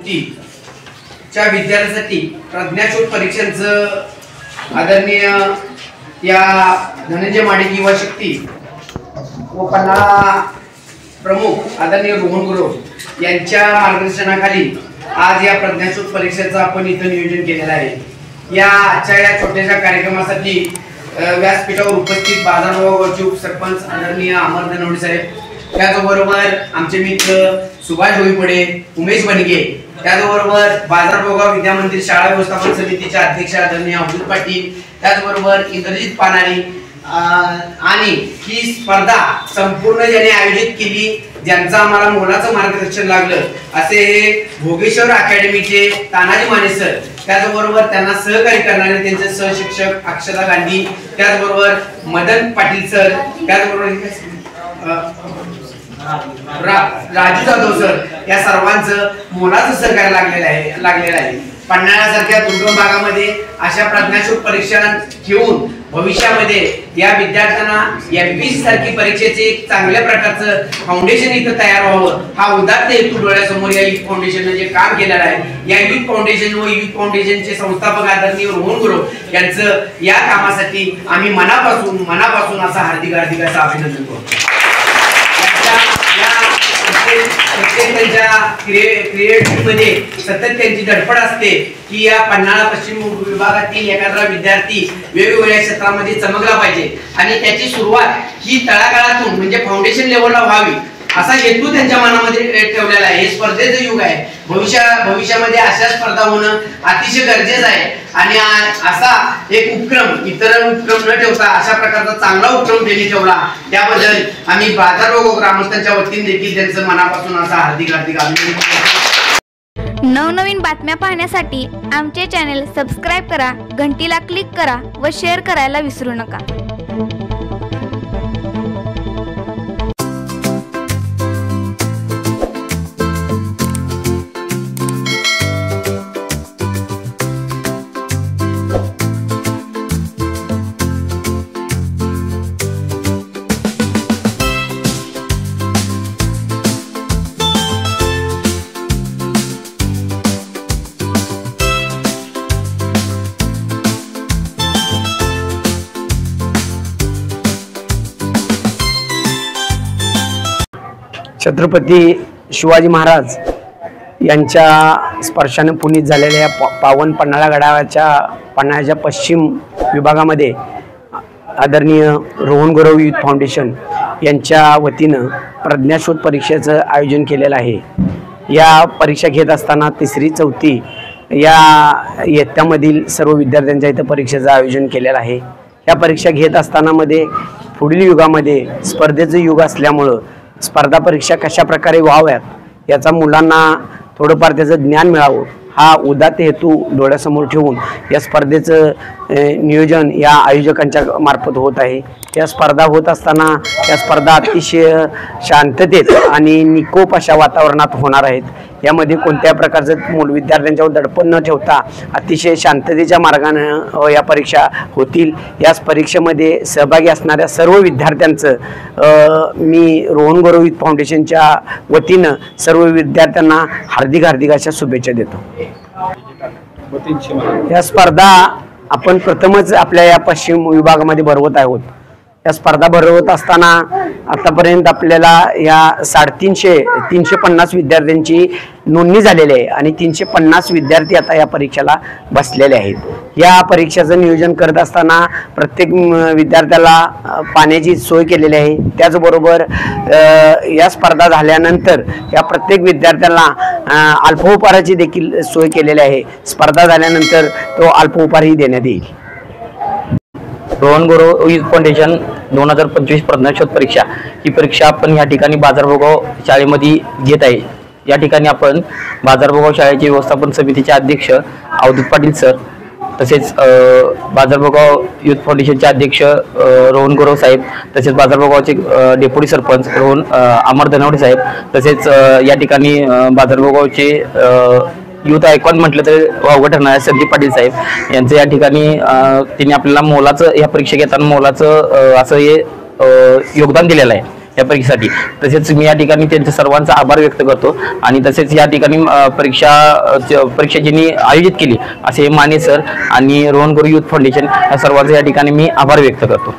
च्या विद्यार्थ्यांसाठी प्रज्ञाशोध परीक्षांचं आदरणीय या धनंजय माडिक युवा शक्ती व पन्हाळा प्रमुख आदरणीय रोहन गुरव यांच्या मार्गदर्शनाखाली आज या प्रज्ञाशोध परीक्षेचं आपण इथं नियोजन केलेलं आहे। या आजच्या या छोट्याशा कार्यक्रमासाठी व्यासपीठावर उपस्थित बाजारभाव गावचे उपसरपंच आदरणीय अमर धनवडे साहेब, त्याचबरोबर आमचे मित्र सुभाष डोईपडे, उमेश बनगे, त्याचबरोबर बाजारभाव विद्यामंदिर शाळा व्यवस्थापन समितीचे अध्यक्ष आदरणीय अब्दुल पाटील, त्याचबरोबर इंद्रजित पानारी आणि ही स्पर्धा संपूर्ण ज्यांनी आयोजित केली, ज्यांचं आम्हाला मोलाचं मार्गदर्शन लागलं असे हे भोगेश्वर अकॅडमीचे तानाजी माने सर, त्याचबरोबर त्यांना सहकार्य करणारे त्यांचे सहशिक्षक अक्षता गांधी, त्याचबरोबर मदन पाटील सर, त्याचबरोबर राजू जाधव सर, या सर्वांचं मोलाचं सहकार्य लागलेलं आहे। पन्हाळ्यासारख्या दुर्गम भागामध्ये अशा प्रज्ञाशोध परीक्षा घेऊन भविष्यामध्ये या विद्यार्थ्यांना M.Ph सारखी परीक्षेचे एक चांगल्या प्रकारचं फाउंडेशन इथं तयार व्हावं, हा उदात्त हेतू डोळ्यासमोर या युथ फाउंडेशनने जे काम केलेलं आहे, या युथ फाउंडेशन व युथ फाउंडेशनचे संस्थापक आदरणीय रोहन गुरव यांचं या कामासाठी आम्ही मनापासून असं हार्दिक असं अभिनंदन करतो। त्यांच्या क्रिएटिव्हिटीमध्ये सतत त्यांची धडपड असते की या पन्हाळा पश्चिम विभागातील एखादा विद्यार्थी वेगवेगळ्या क्षेत्रामध्ये चमकला पाहिजे आणि त्याची सुरुवात ही तळागाळातून म्हणजे फाउंडेशन लेवलला व्हावी असा हेतू त्यांच्या मनामध्ये ठेवलेला आहे। हे स्पर्धेचं युग आहे, भविष्यामध्ये अशा स्पर्धा होणं अतिशय गरजेचं आहे आणि असा एक उपक्रम इतर उपक्रम न ठेवता अशा प्रकारचा चांगला उपक्रम त्यांनी ठेवला, त्याबद्दल आम्ही बाजारभाव ग्रामस्थांच्या वतीने देखील त्यांचं मनापासून असा हार्दिक अभिनंदन करतो। नवनवीन बातम्या पाहण्यासाठी आमचे चॅनल सबस्क्राइब करा, घंटीला क्लिक करा व शेअर करायला विसरू नका। छत्रपती शिवाजी महाराज यांच्या स्पर्शाने पुनीत झालेल्या या पावन पन्हाळ्याच्या पश्चिम विभागामध्ये आदरणीय रोहन गुरव युथ फाउंडेशन यांच्या वतीनं प्रज्ञाशोध परीक्षेचं आयोजन केलेलं आहे। या परीक्षा घेत असताना 3री 4थी या इयत्तामधील सर्व विद्यार्थ्यांच्या इथं परीक्षेचं आयोजन केलेलं आहे। या परीक्षा घेत असताना पुढील युगामध्ये स्पर्धेचं युग असल्यामुळं स्पर्धा परीक्षा कशा प्रकारे व्हाव्यात याचा मुलांना थोडंफार त्याचं ज्ञान मिळावं हा उदात्त हेतू डोळ्यासमोर ठेवून या स्पर्धेचं नियोजन या आयोजकांच्या मार्फत होत आहे। या स्पर्धा होत असताना या स्पर्धा अतिशय शांततेत आणि निकोप अशा वातावरणात होणार आहेत। यामध्ये कोणत्या प्रकारचं विद्यार्थ्यांच्यावर दडपण न ठेवता अतिशय शांततेच्या मार्गाने या परीक्षा होतील। याच परीक्षेमध्ये सहभागी असणाऱ्या सर्व विद्यार्थ्यांचं मी रोहन गुरव युथ फाउंडेशनच्या वतीनं सर्व विद्यार्थ्यांना हार्दिक अशा शुभेच्छा देतो। या स्पर्धा आपण प्रथमच आपल्या या पश्चिम विभागामध्ये भरवत आहोत। या स्पर्धा भरवत असताना आतापर्यंत आपल्याला या 350 विद्यार्थ्यांची नोंदणी झालेली आहे आणि 350 विद्यार्थी आता या परीक्षेला बसलेले आहेत। या परीक्षेचं नियोजन करत असताना प्रत्येक विद्यार्थ्याला पाण्याची सोय केलेली आहे। त्याचबरोबर या स्पर्धा झाल्यानंतर या प्रत्येक विद्यार्थ्याला अल्पोपहाराची देखील सोय केलेली आहे। स्पर्धा झाल्यानंतर तो अल्पोपहारही देण्यात येईल। रोहन गुरव युथ फाउंडेशन 2025 प्रज्ञाशोध परीक्षा ही परीक्षा आपण या ठिकाणी बाजारभाव शाळेमध्ये घेत आहे। या ठिकाणी आपण बाजारभाव शाळेचे व्यवस्थापन समितीचे अध्यक्ष अब्दुल पाटील सर, तसेच बाजारभाव युथ फाउंडेशनचे अध्यक्ष रोहन गुरव साहेब, तसेच बाजारभावचे डेप्युटी सरपंच अमर धनवडे साहेब, तसेच या ठिकाणी बाजारभावचे युथ आयकॉन म्हटलं तर वावगं ठरणारे संदीप पाटील साहेब यांचं या ठिकाणी त्यांनी आपल्याला मोलाचं या परीक्षा घेताना मोलाचं असं हे योगदान दिलेलं आहे। या परीक्षेसाठी। तसेच मी या ठिकाणी त्यांच्या सर्वांचा आभार व्यक्त करतो आणि तसेच या ठिकाणी परीक्षा ज्यांनी आयोजित केली असे माने सर आणि रोहन गुरु युथ फाउंडेशन या सर्वांचा या ठिकाणी मी आभार व्यक्त करतो।